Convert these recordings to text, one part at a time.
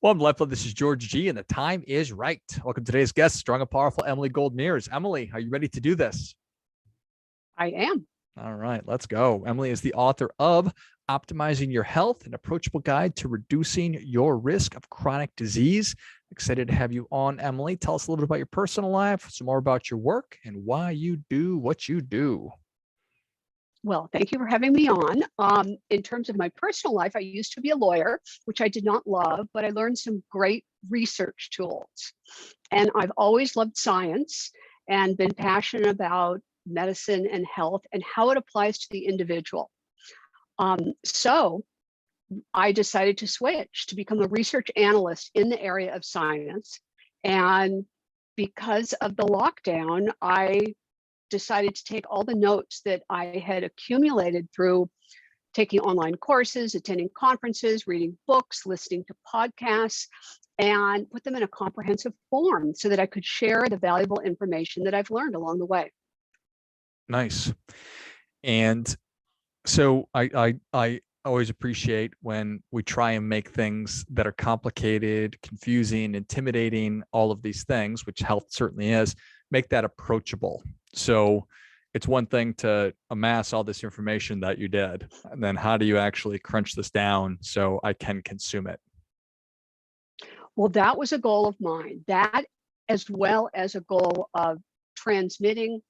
Welcome to LifeBlood. This is George G, and the time is right. Welcome to today's guest, strong and powerful Emily Gold Mears. Emily, are you ready to do this? I am. All right, let's go. Emily is the author of Optimizing Your Health, an approachable guide to reducing your risk of chronic disease. Excited to have you on, Emily. Tell us a little bit about your personal life, some more about your work, and why you do what you do. Well, thank you for having me on. In terms of my personal life, I used to be a lawyer, which I did not love, but I learned some great research tools. And I've always loved science and been passionate about medicine and health and how it applies to the individual. So I decided to switch to become a research analyst in the area of science. And because of the lockdown, I decided to take all the notes that I had accumulated through taking online courses, attending conferences, reading books, listening to podcasts, and put them in a comprehensive form so that I could share the valuable information that I've learned along the way. Nice. And so I always appreciate when we try and make things that are complicated, confusing, intimidating, all of these things, which health certainly is, make that approachable. So it's one thing to amass all this information that you did, and then how do you actually crunch this down so I can consume it? Well, that was a goal of mine, that as well as a goal of transmitting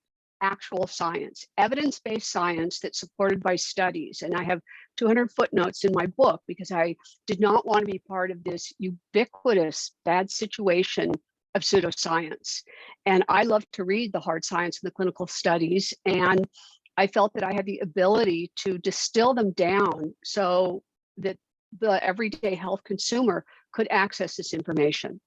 actual science, evidence-based science that's supported by studies. And I have 200 footnotes in my book because I did not want to be part of this ubiquitous bad situation of pseudoscience. And I love to read the hard science and the clinical studies. And I felt that I had the ability to distill them down so that the everyday health consumer could access this information.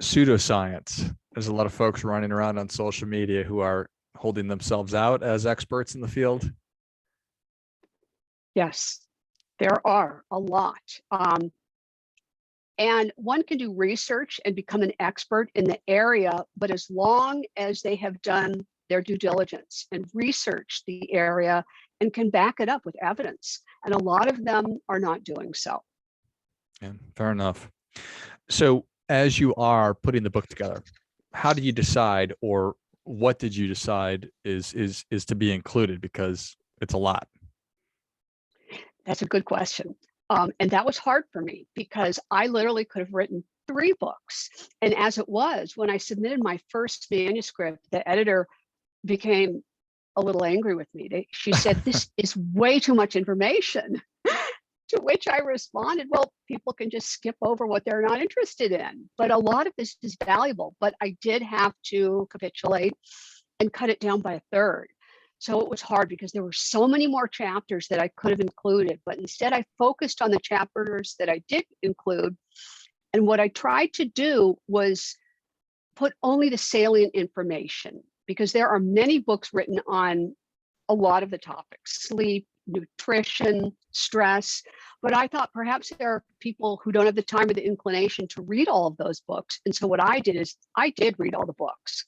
Pseudoscience. There's a lot of folks running around on social media who are holding themselves out as experts in the field. Yes, there are a lot. And one can do research and become an expert in the area, but as long as they have done their due diligence and researched the area and can back it up with evidence. And a lot of them are not doing so. Yeah, fair enough. So as you are putting the book together, how do you decide, or what did you decide is to be included? Because it's a lot. That's a good question. And that was hard for me because I literally could have written 3 books. And as it was, when I submitted my first manuscript, the editor became a little angry with me. She said, "This is way too much information." To which I responded, well, people can just skip over what they're not interested in. But a lot of this is valuable, but I did have to capitulate and cut it down by a third. So it was hard because there were so many more chapters that I could have included, but instead I focused on the chapters that I did include. And what I tried to do was put only the salient information, because there are many books written on a lot of the topics: sleep, nutrition, stress. But I thought perhaps there are people who don't have the time or the inclination to read all of those books. And so what I did is I did read all the books,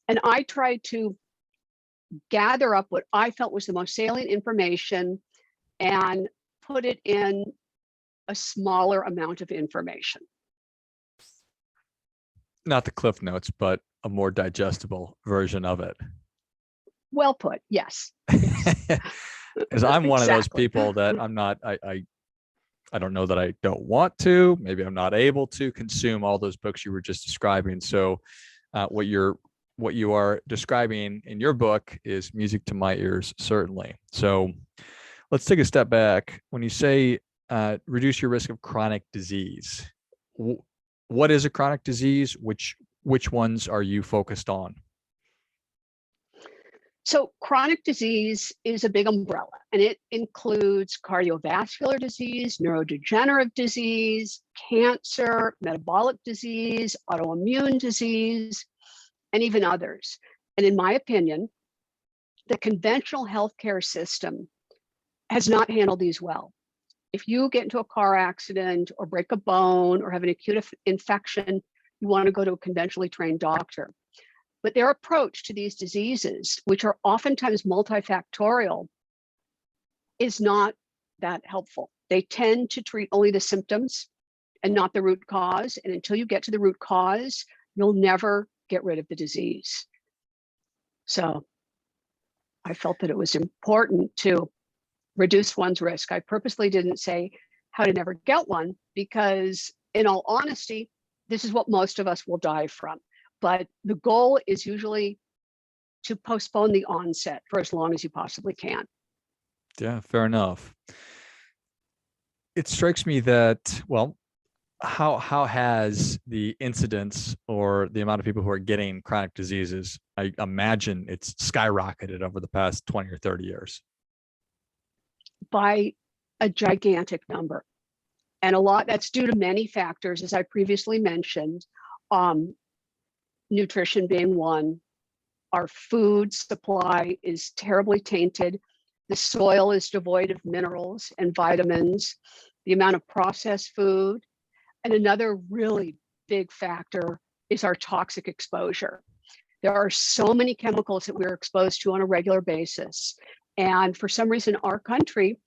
and I tried to gather up what I felt was the most salient information and put it in a smaller amount of information. Not the Cliff Notes, but a more digestible version of it. Well put, yes. Because I'm one of those people that I'm not, I don't know that I don't want to, maybe I'm not able to consume all those books you were just describing. So what you are describing in your book is music to my ears, certainly. So let's take a step back. When you say reduce your risk of chronic disease, what is a chronic disease? Which ones are you focused on? So chronic disease is a big umbrella, and it includes cardiovascular disease, neurodegenerative disease, cancer, metabolic disease, autoimmune disease, and even others. And in my opinion, the conventional healthcare system has not handled these well. If you get into a car accident or break a bone or have an acute infection, you want to go to a conventionally trained doctor. But their approach to these diseases, which are oftentimes multifactorial, is not that helpful. They tend to treat only the symptoms and not the root cause. And until you get to the root cause, you'll never get rid of the disease. So I felt that it was important to reduce one's risk. I purposely didn't say how to never get one, because in all honesty, this is what most of us will die from. But the goal is usually to postpone the onset for as long as you possibly can. Yeah, fair enough. It strikes me that, well, how has the incidence or the amount of people who are getting chronic diseases, I imagine it's skyrocketed over the past 20 or 30 years? By a gigantic number. And a lot that's due to many factors, as I previously mentioned, nutrition being one. Our food supply is terribly tainted. The soil is devoid of minerals and vitamins, the amount of processed food. And another really big factor is our toxic exposure. There are so many chemicals that we're exposed to on a regular basis. And for some reason, our country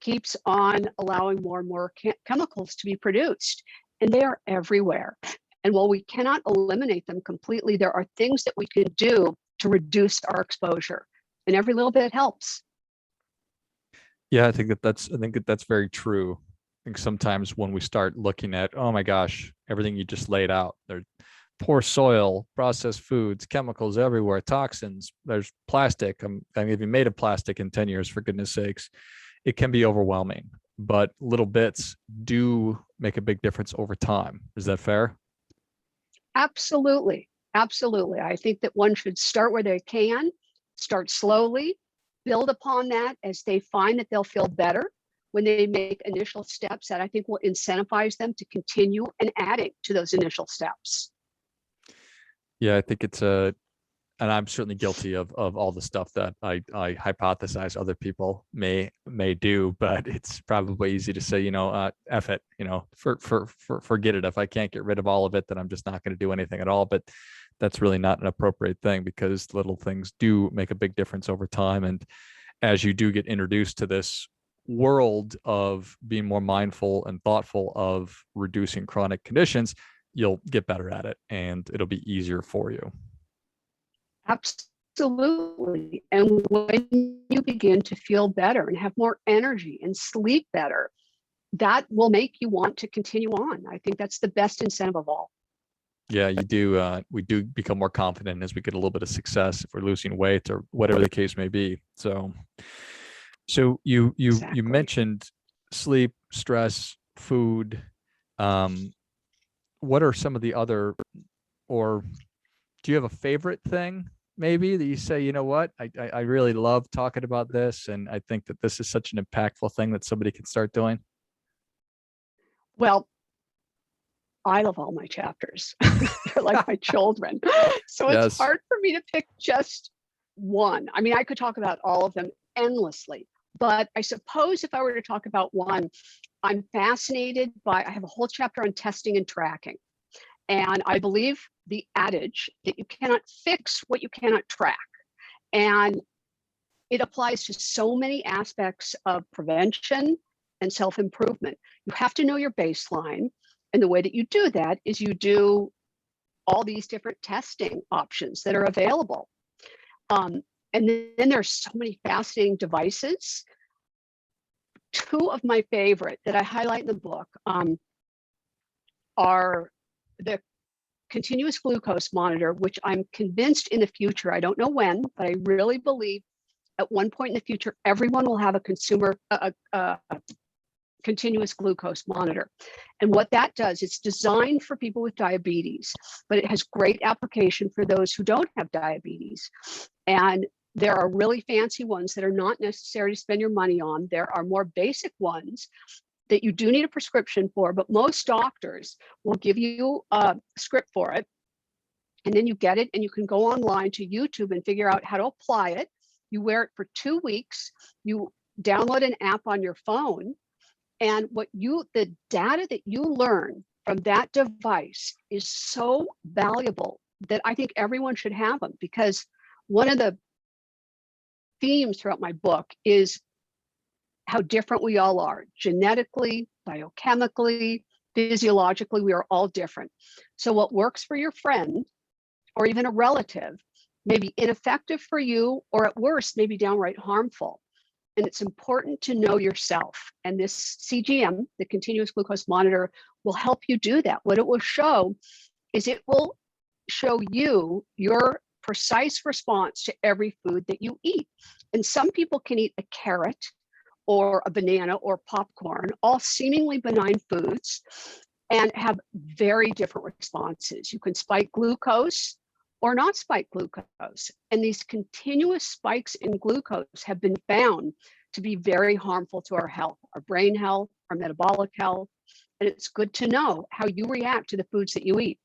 keeps on allowing more and more chemicals to be produced, and they are everywhere. And while we cannot eliminate them completely, there are things that we can do to reduce our exposure, and every little bit helps. Yeah, I think that's very true. I think sometimes when we start looking at, oh my gosh, everything you just laid out, there's poor soil, processed foods, chemicals everywhere, toxins, there's plastic. I'm going to be made of plastic in 10 years, for goodness sakes. It can be overwhelming, but little bits do make a big difference over time. Is that fair? Absolutely. Absolutely. I think that one should start where they can, start slowly, build upon that as they find that they'll feel better when they make initial steps that I think will incentivize them to continue and adding to those initial steps. Yeah, I think and I'm certainly guilty of all the stuff that I hypothesize other people may do, but it's probably easy to say, F it, forget it. If I can't get rid of all of it, then I'm just not going to do anything at all. But that's really not an appropriate thing, because little things do make a big difference over time. And as you do get introduced to this world of being more mindful and thoughtful of reducing chronic conditions, you'll get better at it and it'll be easier for you. Absolutely. And when you begin to feel better and have more energy and sleep better, that will make you want to continue on. I think that's the best incentive of all. Yeah, you do. We do become more confident as we get a little bit of success, if we're losing weight or whatever the case may be. So you Exactly. mentioned sleep, stress, food. What are some of the other, or do you have a favorite thing maybe that you say, you know what, I really love talking about this, and I think that this is such an impactful thing that somebody can start doing? Well, I love all my chapters. They're like my children. So it's Yes. hard for me to pick just one. I mean, I could talk about all of them endlessly, but I suppose if I were to talk about one, I'm fascinated by, I have a whole chapter on testing and tracking. And I believe the adage that you cannot fix what you cannot track. And it applies to so many aspects of prevention and self-improvement. You have to know your baseline. And the way that you do that is you do all these different testing options that are available. And then there's so many fascinating devices. Two of my favorite that I highlight in the book are the continuous glucose monitor, which I'm convinced in the future, I don't know when, but I really believe at one point in the future, everyone will have a continuous glucose monitor. And what that does, it's designed for people with diabetes, but it has great application for those who don't have diabetes. And there are really fancy ones that are not necessary to spend your money on. There are more basic ones that you do need a prescription for, but most doctors will give you a script for it. And then you get it and you can go online to YouTube and figure out how to apply it. You wear it for 2 weeks. You download an app on your phone. And the data that you learn from that device is so valuable that I think everyone should have them, because one of the themes throughout my book is how different we all are genetically, biochemically, physiologically. We are all different. So what works for your friend or even a relative may be ineffective for you, or at worst, maybe downright harmful. And it's important to know yourself. And this CGM, the continuous glucose monitor, will help you do that. What it will show is it will show you your precise response to every food that you eat. And some people can eat a carrot or a banana or popcorn, all seemingly benign foods, and have very different responses. You can spike glucose or not spike glucose. And these continuous spikes in glucose have been found to be very harmful to our health, our brain health, our metabolic health. And it's good to know how you react to the foods that you eat.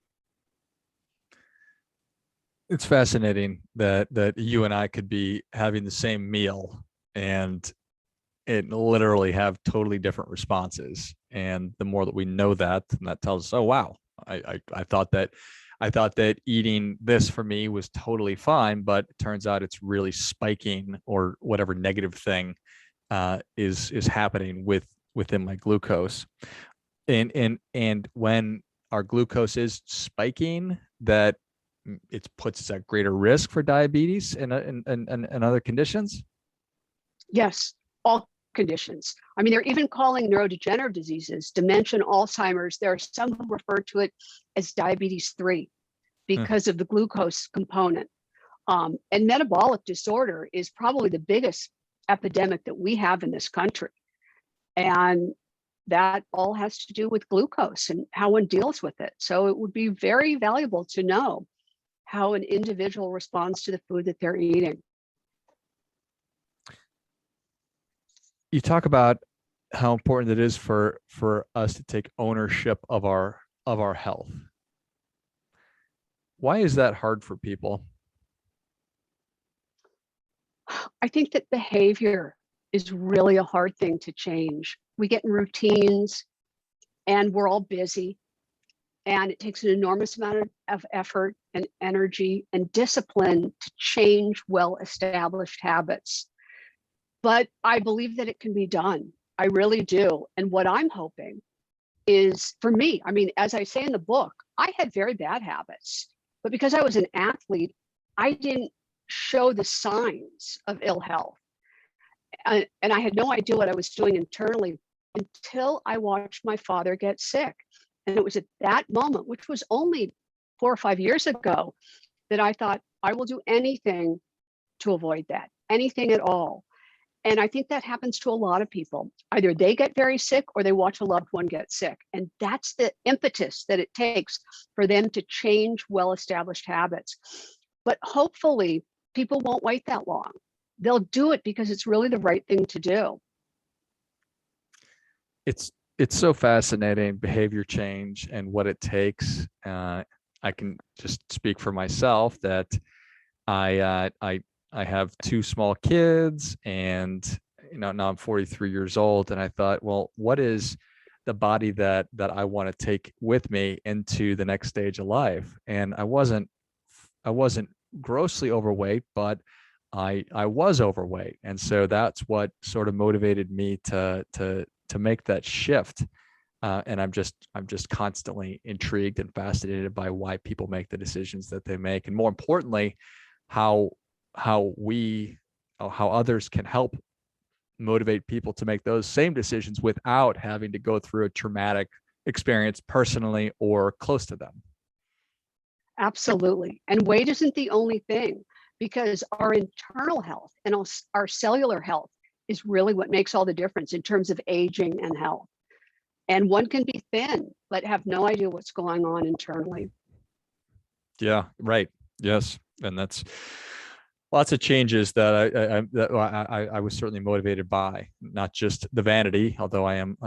It's fascinating that you and I could be having the same meal and it literally have totally different responses. And the more that we know that, and that tells us, oh wow, I thought that eating this for me was totally fine, but it turns out it's really spiking or whatever negative thing is happening within my glucose. And when our glucose is spiking, that it puts us at greater risk for diabetes and other conditions. Yes, all conditions. I mean, they're even calling neurodegenerative diseases, dementia, Alzheimer's. There are some who refer to it as diabetes 3 because of the glucose component. And metabolic disorder is probably the biggest epidemic that we have in this country. And that all has to do with glucose and how one deals with it. So it would be very valuable to know how an individual responds to the food that they're eating. You talk about how important it is for us to take ownership of our health. Why is that hard for people? I think that behavior is really a hard thing to change. We get in routines and we're all busy, and it takes an enormous amount of effort and energy and discipline to change well-established habits. But I believe that it can be done. I really do. And what I'm hoping is, for me, I mean, as I say in the book, I had very bad habits, but because I was an athlete, I didn't show the signs of ill health. And I had no idea what I was doing internally until I watched my father get sick. And it was at that moment, which was only 4 or 5 years ago, that I thought, I will do anything to avoid that, anything at all. And I think that happens to a lot of people. Either they get very sick or they watch a loved one get sick. And that's the impetus that it takes for them to change well-established habits. But hopefully, people won't wait that long. They'll do it because it's really the right thing to do. It's so fascinating, behavior change and what it takes. I can just speak for myself that I have 2 small kids, and now I'm 43 years old, and I thought, well, what is the body that I want to take with me into the next stage of life? And I wasn't grossly overweight, but I was overweight, and so that's what sort of motivated me to make that shift. And I'm just constantly intrigued and fascinated by why people make the decisions that they make, and more importantly, how others can help motivate people to make those same decisions without having to go through a traumatic experience personally or close to them. Absolutely. And weight isn't the only thing, because our internal health and our cellular health is really what makes all the difference in terms of aging and health. And one can be thin, but have no idea what's going on internally. Yeah, right. Yes. And that's lots of changes that I was certainly motivated by, not just the vanity, although I'm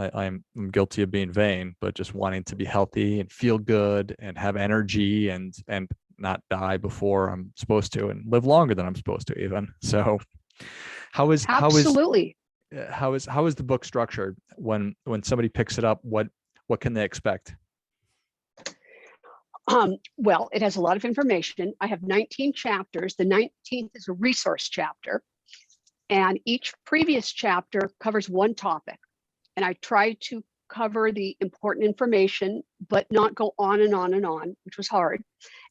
guilty of being vain, but just wanting to be healthy and feel good and have energy and not die before I'm supposed to, and live longer than I'm supposed to even. So how is the book structured? When somebody picks it up, what can they expect? Well, it has a lot of information. I have 19 chapters. The 19th is a resource chapter. And each previous chapter covers one topic. And I try to cover the important information, but not go on and on and on, which was hard.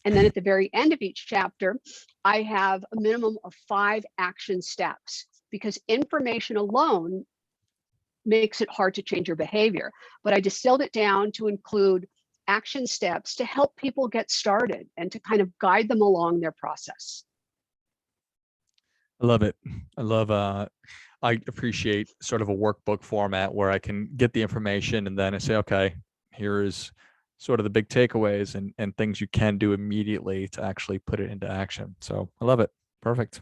And then at the very end of each chapter, I have a minimum of 5 action steps, because information alone makes it hard to change your behavior. But I distilled it down to include action steps to help people get started and to kind of guide them along their process. I love it. I love, I appreciate sort of a workbook format where I can get the information and then I say, okay, here is sort of the big takeaways and things you can do immediately to actually put it into action. So I love it. Perfect.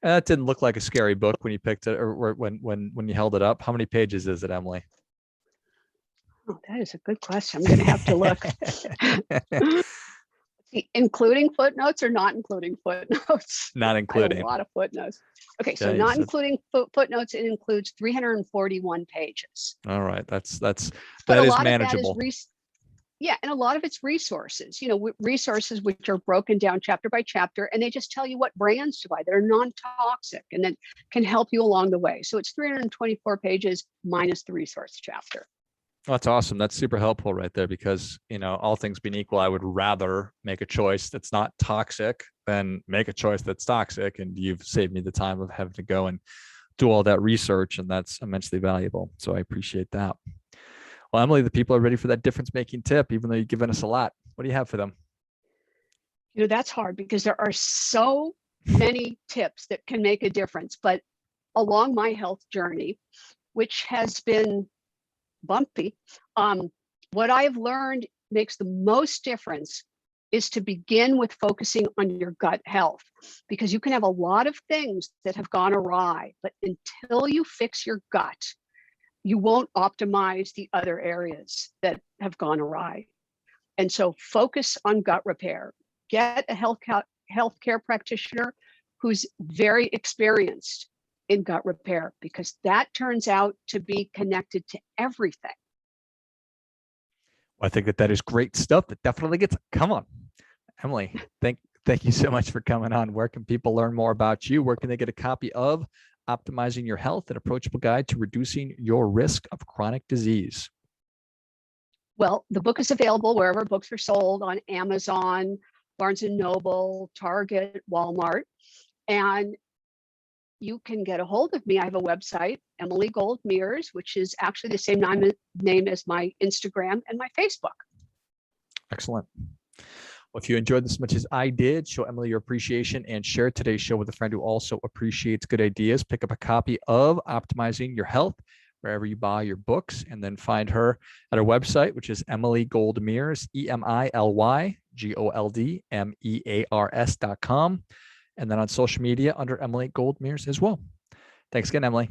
And that didn't look like a scary book when you picked it, or when you held it up. How many pages is it, Emily? Oh, that is a good question. I'm going to have to look. Including footnotes or not including footnotes? Not including. A lot of footnotes. Okay, so Yeah, not including footnotes, it includes 341 pages. All right, that is manageable. Yeah, and a lot of it's resources, resources which are broken down chapter by chapter, and they just tell you what brands to buy that are non-toxic and then can help you along the way. So it's 324 pages minus the resource chapter. Oh, that's awesome. That's super helpful right there, because, all things being equal, I would rather make a choice that's not toxic than make a choice that's toxic. And you've saved me the time of having to go and do all that research, and that's immensely valuable. So I appreciate that. Well, Emily, the people are ready for that difference-making tip, even though you've given us a lot. What do you have for them? That's hard because there are so many tips that can make a difference. But along my health journey, which has been bumpy, what I've learned makes the most difference is to begin with focusing on your gut health, because you can have a lot of things that have gone awry, but until you fix your gut, you won't optimize the other areas that have gone awry. And so focus on gut repair. Get a healthcare practitioner who's very experienced in gut repair, because that turns out to be connected to everything. Well, I think that is great stuff. That definitely gets, come on, Emily, thank you so much for coming on. Where can people learn more about you? Where can they get a copy of Optimizing Your Health, an approachable guide to reducing your risk of chronic disease? Well, the book is available wherever books are sold, on Amazon, Barnes & Noble, Target, Walmart. And you can get a hold of me. I have a website, Emily Gold Mears, which is actually the same name as my Instagram and my Facebook. Excellent. Well, if you enjoyed this as much as I did, show Emily your appreciation and share today's show with a friend who also appreciates good ideas. Pick up a copy of Optimizing Your Health wherever you buy your books, and then find her at her website, which is Emily Gold Mears, EmilyGoldmears.com. And then on social media under Emily Gold Mears as well. Thanks again, Emily.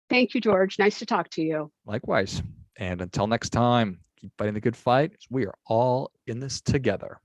Thank you, George. Nice to talk to you. Likewise. And until next time, keep fighting the good fight. We are all in this together.